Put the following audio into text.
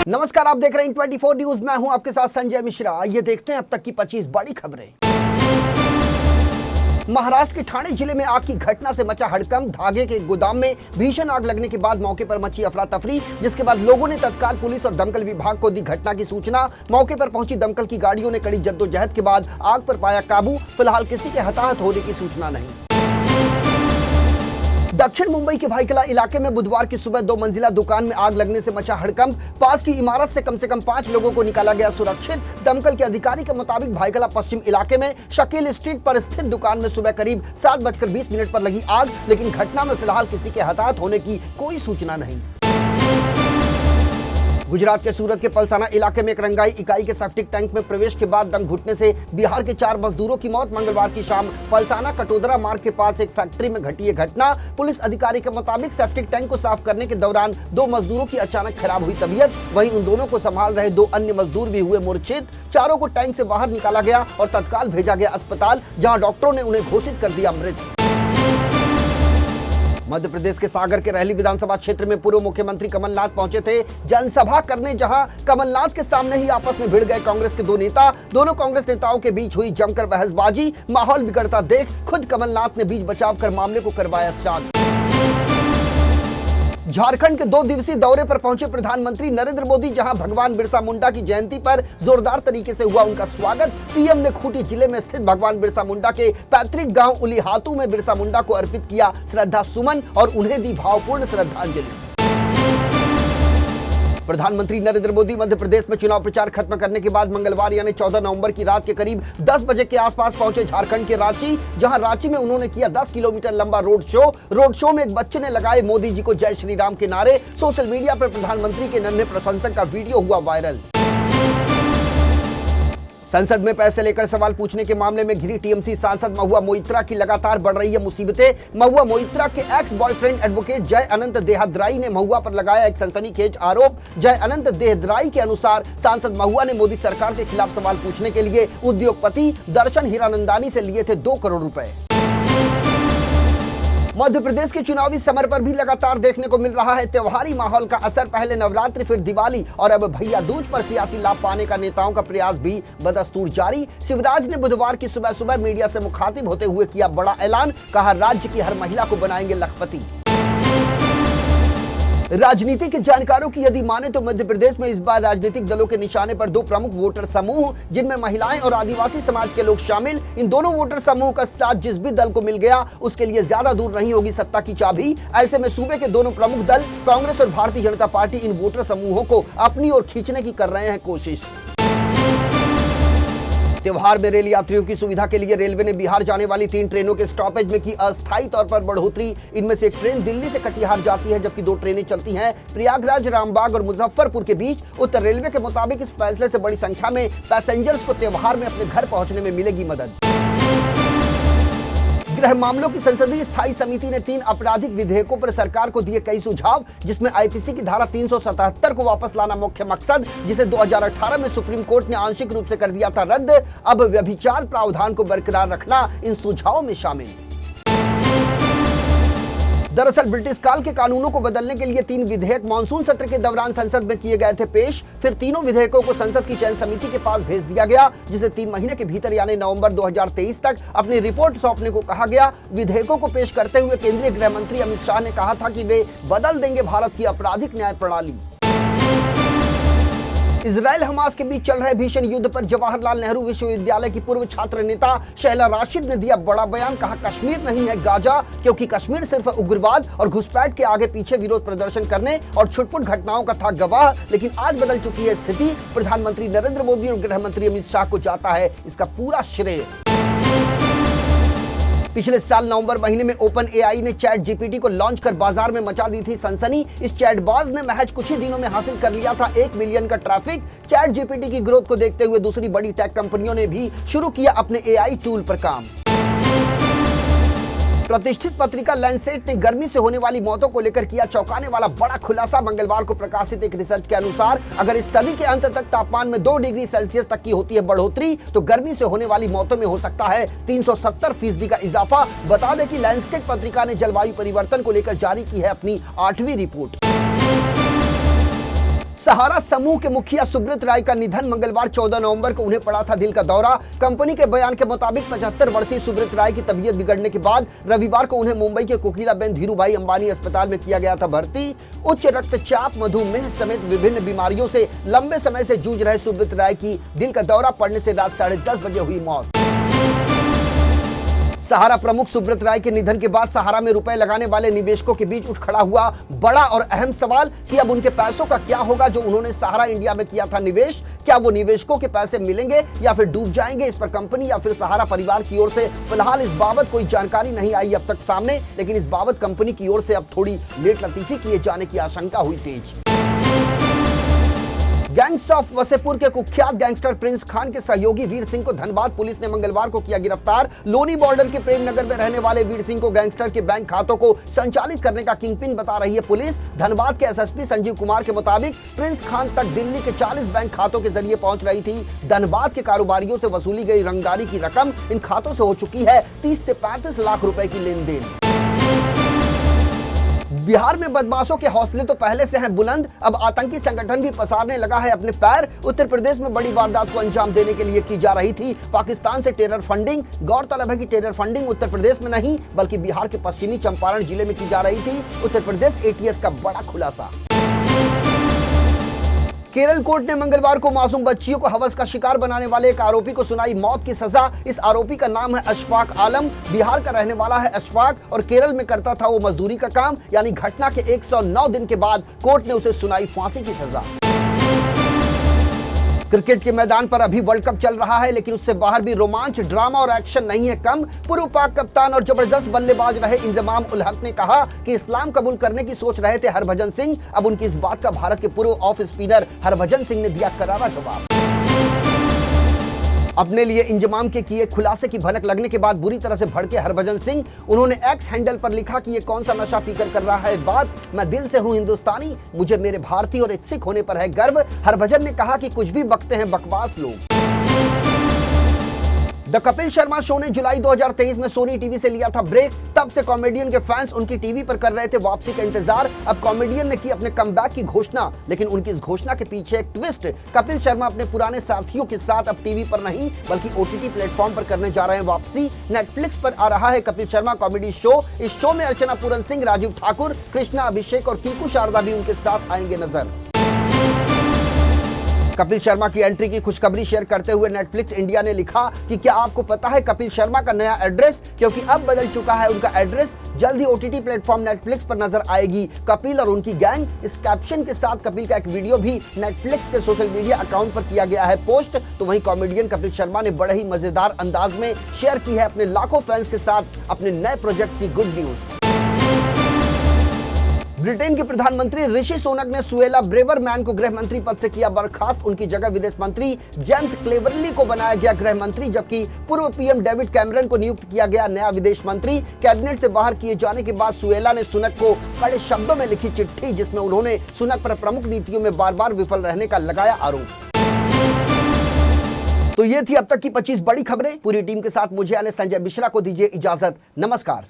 नमस्कार, आप देख रहे हैं 24 न्यूज। मैं हूं आपके साथ संजय मिश्रा। ये देखते हैं अब तक की 25 बड़ी खबरें। महाराष्ट्र के ठाणे जिले में आग की घटना से मचा हड़कंप। धागे के गोदाम में भीषण आग लगने के बाद मौके पर मची अफरा तफरी, जिसके बाद लोगों ने तत्काल पुलिस और दमकल विभाग को दी घटना की सूचना। मौके पर पहुंची दमकल की गाड़ियों ने कड़ी जद्दोजहद के बाद आग पर पाया काबू। फिलहाल किसी के हताहत होने की सूचना नहीं। दक्षिण मुंबई के भाईकला इलाके में बुधवार की सुबह 2 मंजिला दुकान में आग लगने से मचा हड़कंप। पास की इमारत से कम 5 लोगों को निकाला गया सुरक्षित। दमकल के अधिकारी के मुताबिक भाईकला पश्चिम इलाके में शकील स्ट्रीट पर स्थित दुकान में सुबह करीब 7:20 पर लगी आग, लेकिन घटना में फिलहाल किसी के हताहत होने की कोई सूचना नहीं। गुजरात के सूरत के पलसाना इलाके में एक रंगाई इकाई के सेप्टिक टैंक में प्रवेश के बाद दम घुटने से बिहार के 4 मजदूरों की मौत। मंगलवार की शाम पलसाना कटोदरा मार्ग के पास एक फैक्ट्री में घटी ये घटना। पुलिस अधिकारी के मुताबिक सेप्टिक टैंक को साफ करने के दौरान 2 मजदूरों की अचानक खराब हुई तबीयत। वहीं उन दोनों को संभाल रहे 2 अन्य मजदूर भी हुए मूर्छित। चारों को टैंक से बाहर निकाला गया और तत्काल भेजा गया अस्पताल, जहाँ डॉक्टरों ने उन्हें घोषित कर दिया मृत। मध्य प्रदेश के सागर के रहली विधानसभा क्षेत्र में पूर्व मुख्यमंत्री कमलनाथ पहुंचे थे जनसभा करने, जहां कमलनाथ के सामने ही आपस में भिड़ गए कांग्रेस के 2 नेता। दोनों कांग्रेस नेताओं के बीच हुई जमकर बहसबाजी। माहौल बिगड़ता देख खुद कमलनाथ ने बीच बचाव कर मामले को करवाया शांत। झारखंड के 2 दिवसीय दौरे पर पहुंचे प्रधानमंत्री नरेंद्र मोदी, जहां भगवान बिरसा मुंडा की जयंती पर जोरदार तरीके से हुआ उनका स्वागत। पीएम ने खूंटी जिले में स्थित भगवान बिरसा मुंडा के पैतृक गांव उलीहातू में बिरसा मुंडा को अर्पित किया श्रद्धा सुमन और उन्हें दी भावपूर्ण श्रद्धांजलि। प्रधानमंत्री नरेंद्र मोदी मध्य प्रदेश में चुनाव प्रचार खत्म करने के बाद मंगलवार यानी 14 नवंबर की रात के करीब 10 बजे के आसपास पहुंचे झारखंड के रांची, जहां रांची में उन्होंने किया 10 किलोमीटर लंबा रोड शो। रोड शो में एक बच्चे ने लगाए मोदी जी को जय श्री राम के नारे। सोशल मीडिया पर प्रधानमंत्री के नन्हे प्रशंसक का वीडियो हुआ वायरल। संसद में पैसे लेकर सवाल पूछने के मामले में घिरी टीएमसी सांसद महुआ मोइत्रा की लगातार बढ़ रही है मुसीबतें। महुआ मोइत्रा के एक्स बॉयफ्रेंड एडवोकेट जय अनंत देहद्राई ने महुआ पर लगाया एक सनसनीखेज आरोप। जय अनंत देहद्राई के अनुसार सांसद महुआ ने मोदी सरकार के खिलाफ सवाल पूछने के लिए उद्योगपति दर्शन हीरानंदानी से लिए थे 2 करोड़ रुपए। मध्य प्रदेश के चुनावी समर पर भी लगातार देखने को मिल रहा है त्योहारी माहौल का असर। पहले नवरात्रि, फिर दिवाली और अब भैया दूज पर सियासी लाभ पाने का नेताओं का प्रयास भी बदस्तूर जारी। शिवराज ने बुधवार की सुबह मीडिया से मुखातिब होते हुए किया बड़ा ऐलान। कहा, राज्य की हर महिला को बनाएंगे लखपति। राजनीति के जानकारों की यदि माने तो मध्य प्रदेश में इस बार राजनीतिक दलों के निशाने पर 2 प्रमुख वोटर समूह, जिनमें महिलाएं और आदिवासी समाज के लोग शामिल। इन दोनों वोटर समूह का साथ जिस भी दल को मिल गया, उसके लिए ज्यादा दूर नहीं होगी सत्ता की चाबी। ऐसे में सूबे के दोनों प्रमुख दल कांग्रेस और भारतीय जनता पार्टी इन वोटर समूहों को अपनी ओर खींचने की कर रहे हैं कोशिश। त्योहार में रेल यात्रियों की सुविधा के लिए रेलवे ने बिहार जाने वाली 3 ट्रेनों के स्टॉपेज में की अस्थायी तौर पर बढ़ोतरी। इनमें से एक ट्रेन दिल्ली से कटिहार जाती है, जबकि 2 ट्रेनें चलती हैं प्रयागराज, रामबाग और मुजफ्फरपुर के बीच। उत्तर रेलवे के मुताबिक इस फैसले से बड़ी संख्या में पैसेंजर्स को त्योहार में अपने घर पहुंचने में मिलेगी मदद। गृह मामलों की संसदीय स्थायी समिति ने 3 आपराधिक विधेयकों पर सरकार को दिए कई सुझाव, जिसमें आईपीसी की धारा 377 को वापस लाना मुख्य मकसद, जिसे 2018 में सुप्रीम कोर्ट ने आंशिक रूप से कर दिया था रद्द। अब व्यभिचार प्रावधान को बरकरार रखना इन सुझावों में शामिल। दरअसल ब्रिटिश काल के कानूनों को बदलने के लिए 3 विधेयक मानसून सत्र के दौरान संसद में किए गए थे पेश। फिर तीनों विधेयकों को संसद की चयन समिति के पास भेज दिया गया, जिसे 3 महीने के भीतर यानी नवंबर 2023 तक अपनी रिपोर्ट सौंपने को कहा गया। विधेयकों को पेश करते हुए केंद्रीय गृह मंत्री अमित शाह ने कहा था कि वे बदल देंगे भारत की आपराधिक न्याय प्रणाली। इजराइल हमास के बीच चल रहे भीषण युद्ध पर जवाहरलाल नेहरू विश्वविद्यालय की पूर्व छात्र नेता शैला राशिद ने दिया बड़ा बयान। कहा, कश्मीर नहीं है गाजा, क्योंकि कश्मीर सिर्फ उग्रवाद और घुसपैठ के आगे पीछे विरोध प्रदर्शन करने और छुटपुट घटनाओं का था गवाह। लेकिन आज बदल चुकी है स्थिति। प्रधानमंत्री नरेंद्र मोदी और गृह मंत्री अमित शाह को जाता है इसका पूरा श्रेय। पिछले साल नवंबर महीने में ओपन एआई ने चैट जीपीटी को लॉन्च कर बाजार में मचा दी थी सनसनी। इस चैटबॉज ने महज कुछ ही दिनों में हासिल कर लिया था 1 मिलियन का ट्रैफिक। चैट जीपीटी की ग्रोथ को देखते हुए दूसरी बड़ी टेक कंपनियों ने भी शुरू किया अपने एआई टूल पर काम। प्रतिष्ठित पत्रिका लैंसेट ने गर्मी से होने वाली मौतों को लेकर किया चौंकाने वाला बड़ा खुलासा। मंगलवार को प्रकाशित एक रिसर्च के अनुसार अगर इस सदी के अंत तक तापमान में 2 डिग्री सेल्सियस तक की होती है बढ़ोतरी, तो गर्मी से होने वाली मौतों में हो सकता है 370% का इजाफा। बता दें कि लैंसेट पत्रिका ने जलवायु परिवर्तन को लेकर जारी की है अपनी 8वीं रिपोर्ट। सहारा समूह के मुखिया सुब्रत राय का निधन। मंगलवार 14 नवंबर को उन्हें पड़ा था दिल का दौरा। कंपनी के बयान के मुताबिक 75 वर्षीय सुब्रत राय की तबीयत बिगड़ने के बाद रविवार को उन्हें मुंबई के कोकिलाबेन धीरूभाई अंबानी अस्पताल में किया गया था भर्ती। उच्च रक्तचाप, मधुमेह समेत विभिन्न बीमारियों से लंबे समय से जूझ रहे सुब्रत राय की दिल का दौरा पड़ने से रात 10:30 बजे हुई मौत। सहारा प्रमुख सुब्रत राय के निधन के बाद सहारा में रुपए लगाने वाले निवेशकों के बीच उठ खड़ा हुआ बड़ा और अहम सवाल कि अब उनके पैसों का क्या होगा जो उन्होंने सहारा इंडिया में किया था निवेश। क्या वो निवेशकों के पैसे मिलेंगे या फिर डूब जाएंगे? इस पर कंपनी या फिर सहारा परिवार की ओर से फिलहाल इस बाबत कोई जानकारी नहीं आई अब तक सामने, लेकिन इस बाबत कंपनी की ओर से अब थोड़ी लेट लतीफी किए जाने की आशंका हुई तेज। गैंग्स ऑफ वसेपुर के कुख्यात गैंगस्टर प्रिंस खान के सहयोगी वीर सिंह को धनबाद पुलिस ने मंगलवार को किया गिरफ्तार। लोनी बॉर्डर के प्रेम नगर में रहने वाले वीर सिंह को गैंगस्टर के बैंक खातों को संचालित करने का किंगपिन बता रही है पुलिस। धनबाद के एसएसपी संजीव कुमार के मुताबिक प्रिंस खान तक दिल्ली के 40 बैंक खातों के जरिए पहुंच रही थी। धनबाद के कारोबारियों से वसूली गई रंगदारी की रकम इन खातों से हो चुकी है 30 से 35 लाख रुपए की लेन देन। बिहार में बदमाशों के हौसले तो पहले से हैं बुलंद, अब आतंकी संगठन भी पसारने लगा है अपने पैर। उत्तर प्रदेश में बड़ी वारदात को अंजाम देने के लिए की जा रही थी पाकिस्तान से टेरर फंडिंग। गौरतलब है कि टेरर फंडिंग उत्तर प्रदेश में नहीं बल्कि बिहार के पश्चिमी चंपारण जिले में की जा रही थी। उत्तर प्रदेश एटीएस का बड़ा खुलासा। केरल कोर्ट ने मंगलवार को मासूम बच्चियों को हवस का शिकार बनाने वाले एक आरोपी को सुनाई मौत की सजा। इस आरोपी का नाम है अशफाक आलम। बिहार का रहने वाला है अशफाक और केरल में करता था वो मजदूरी का काम। यानी घटना के 109 दिन के बाद कोर्ट ने उसे सुनाई फांसी की सजा। क्रिकेट के मैदान पर अभी वर्ल्ड कप चल रहा है, लेकिन उससे बाहर भी रोमांच, ड्रामा और एक्शन नहीं है कम। पूर्व पाक कप्तान और जबरदस्त बल्लेबाज रहे इंजमाम उल हक ने कहा कि इस्लाम कबूल करने की सोच रहे थे हरभजन सिंह। अब उनकी इस बात का भारत के पूर्व ऑफ स्पिनर हरभजन सिंह ने दिया करारा जवाब। अपने लिए इंजमाम के किए खुलासे की भनक लगने के बाद बुरी तरह से भड़के हरभजन सिंह। उन्होंने एक्स हैंडल पर लिखा कि ये कौन सा नशा पीकर कर रहा है बात, मैं दिल से हूं हिंदुस्तानी, मुझे मेरे भारतीय और एक सिख होने पर है गर्व। हरभजन ने कहा कि कुछ भी बकते हैं बकवास लोग। द कपिल शर्मा शो ने जुलाई 2023 में सोनी टीवी से लिया था ब्रेक। तब से कॉमेडियन के फैंस उनकी टीवी पर कर रहे थे वापसी का इंतजार। अब कॉमेडियन ने की अपने कमबैक की घोषणा, लेकिन उनकी इस घोषणा के पीछे एक ट्विस्ट। कपिल शर्मा अपने पुराने साथियों के साथ अब टीवी पर नहीं बल्कि ओटीटी प्लेटफॉर्म पर करने जा रहे हैं वापसी। नेटफ्लिक्स पर आ रहा है कपिल शर्मा कॉमेडी शो। इस शो में अर्चना पूरन सिंह, राजीव ठाकुर, कृष्णा अभिषेक और कीकू शारदा भी उनके साथ आएंगे नजर। कपिल शर्मा की एंट्री की खुशखबरी शेयर करते हुए नेटफ्लिक्स इंडिया ने लिखा कि क्या आपको पता है कपिल शर्मा का नया एड्रेस, क्योंकि अब बदल चुका है उनका एड्रेस। जल्द ही ओटीटी प्लेटफॉर्म नेटफ्लिक्स पर नजर आएगी कपिल और उनकी गैंग। इस कैप्शन के साथ कपिल का एक वीडियो भी नेटफ्लिक्स के सोशल मीडिया अकाउंट पर किया गया है पोस्ट। तो वहीं कॉमेडियन कपिल शर्मा ने बड़े ही मजेदार अंदाज में शेयर की है अपने लाखों फैंस के साथ अपने नए प्रोजेक्ट की गुड न्यूज। ब्रिटेन के प्रधानमंत्री ऋषि सुनक ने सुएला ब्रेवरमैन को गृह मंत्री पद से किया बर्खास्त। उनकी जगह विदेश मंत्री जेम्स क्लेवरली को बनाया गया गृह मंत्री, जबकि पूर्व पीएम डेविड कैमरन को नियुक्त किया गया नया विदेश मंत्री। कैबिनेट से बाहर किए जाने के बाद सुएला ने सुनक को कड़े शब्दों में लिखी चिट्ठी, जिसमें उन्होंने सुनक पर प्रमुख नीतियों में बार-बार विफल रहने का लगाया आरोप। तो ये थी अब तक की 25 बड़ी खबरें। पूरी टीम के साथ मुझे यानी संजय मिश्रा को दीजिए इजाजत। नमस्कार।